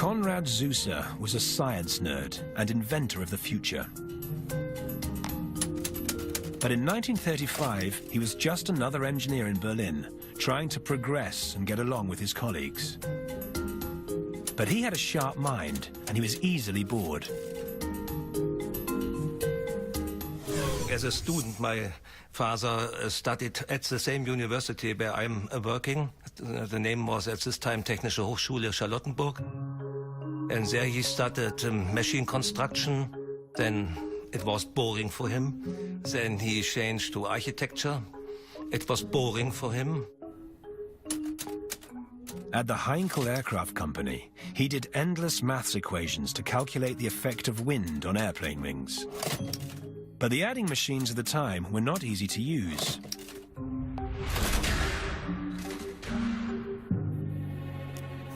Konrad Zuse was a science nerd and inventor of the future. But in 1935, he was just another engineer in Berlin, trying to progress and get along with his colleagues. But he had a sharp mind, and he was easily bored. As a student, my father studied at the same university where I'm working. The name was at this time Technische Hochschule Charlottenburg. And there he started machine construction. Then it was boring for him. Then he changed to architecture. It was boring for him. At the Heinkel Aircraft Company, he did endless maths equations to calculate the effect of wind on airplane wings. But the adding machines of the time were not easy to use.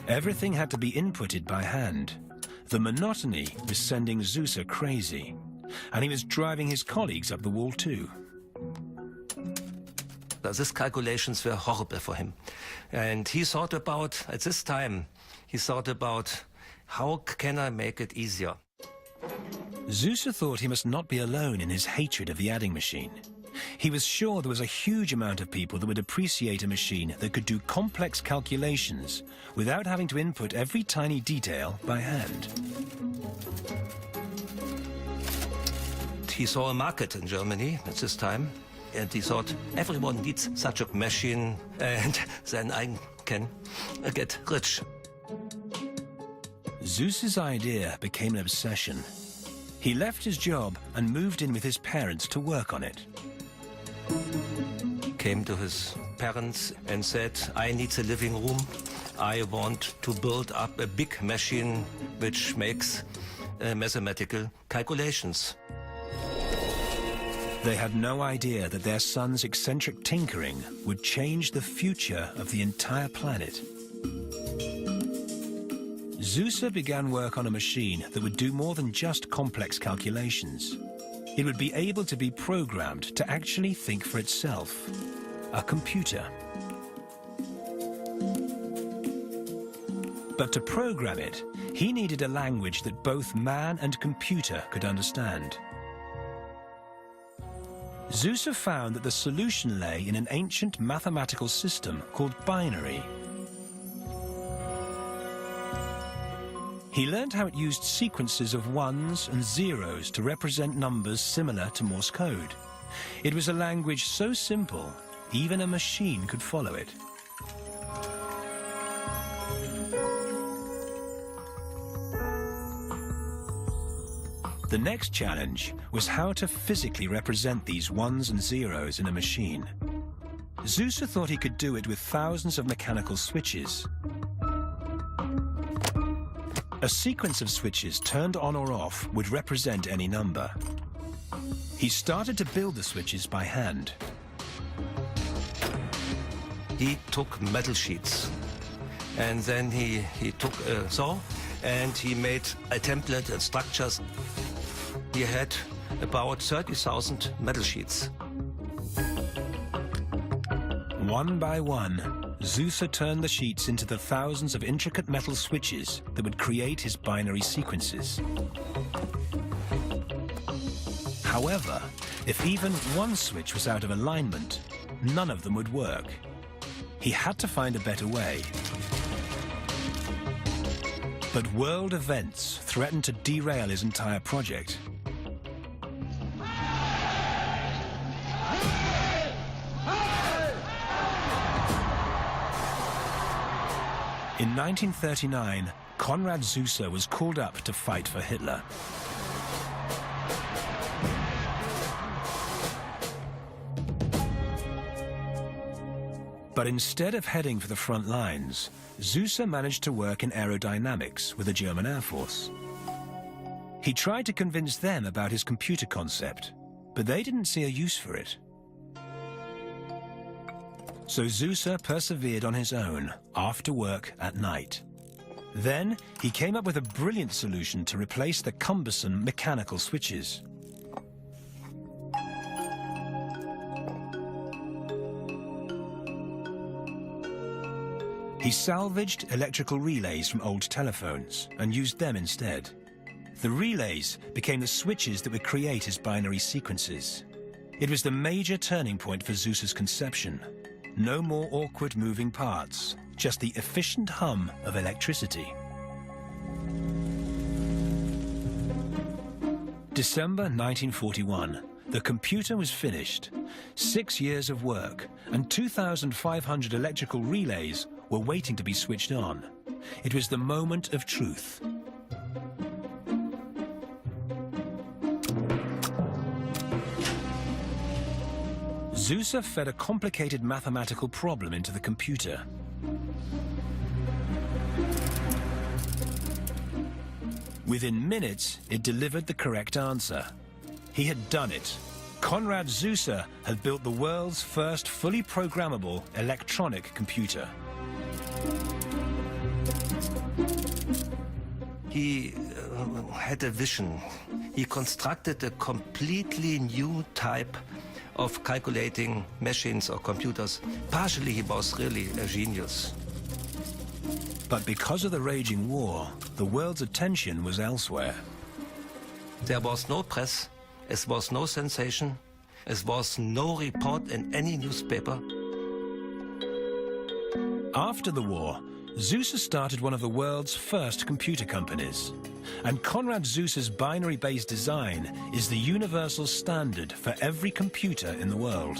Everything had to be inputted by hand. The monotony was sending Zuse crazy, and he was driving his colleagues up the wall too. These calculations were horrible for him. And he thought about, at this time, he thought about, how can I make it easier? Zuse thought he must not be alone in his hatred of the adding machine. He was sure there was a huge amount of people that would appreciate a machine that could do complex calculations without having to input every tiny detail by hand. He saw a market in Germany at this time, and he thought everyone needs such a machine, and then I can get rich. Zuse's idea became an obsession. He left his job and moved in with his parents to work on it. Came to his parents and said, I need a living room. I want to build up a big machine which makes mathematical calculations. They had no idea that their son's eccentric tinkering would change the future of the entire planet. Zuse began work on a machine that would do more than just complex calculations. It would be able to be programmed to actually think for itself. A computer. But to program it, he needed a language that both man and computer could understand. Zuse found that the solution lay in an ancient mathematical system called binary. He learned how it used sequences of ones and zeros to represent numbers similar to Morse code. It was a language so simple, even a machine could follow it. The next challenge was how to physically represent these ones and zeros in a machine. Zuse thought he could do it with thousands of mechanical switches. A sequence of switches turned on or off would represent any number. He started to build the switches by hand. He took metal sheets, and then he took a saw and he made a template and structures. He had about 30,000 metal sheets. One by one, Zuse turned the sheets into the thousands of intricate metal switches that would create his binary sequences. However, if even one switch was out of alignment, none of them would work. He had to find a better way. But world events threatened to derail his entire project. In 1939, Konrad Zuse was called up to fight for Hitler. But instead of heading for the front lines, Zuse managed to work in aerodynamics with the German Air Force. He tried to convince them about his computer concept, but they didn't see a use for it. So Zuse persevered on his own, after work at night. Then he came up with a brilliant solution to replace the cumbersome mechanical switches. He salvaged electrical relays from old telephones and used them instead. The relays became the switches that would create his binary sequences. It was the major turning point for Zeus's conception. No more awkward moving parts, just the efficient hum of electricity. December 1941. The computer was finished. 6 years of work and 2,500 electrical relays were waiting to be switched on. It was the moment of truth. Zeuser fed a complicated mathematical problem into the computer. Within minutes, it delivered the correct answer. He had done it. Konrad Zeuser had built the world's first fully programmable electronic computer. He had a vision. He constructed a completely new type of calculating machines or computers. Partially, he was really a genius. But because of the raging war, the world's attention was elsewhere. There was no press, there was no sensation, there was no report in any newspaper. After the war, Zeuser started one of the world's first computer companies. And Konrad Zeuser's binary-based design is the universal standard for every computer in the world.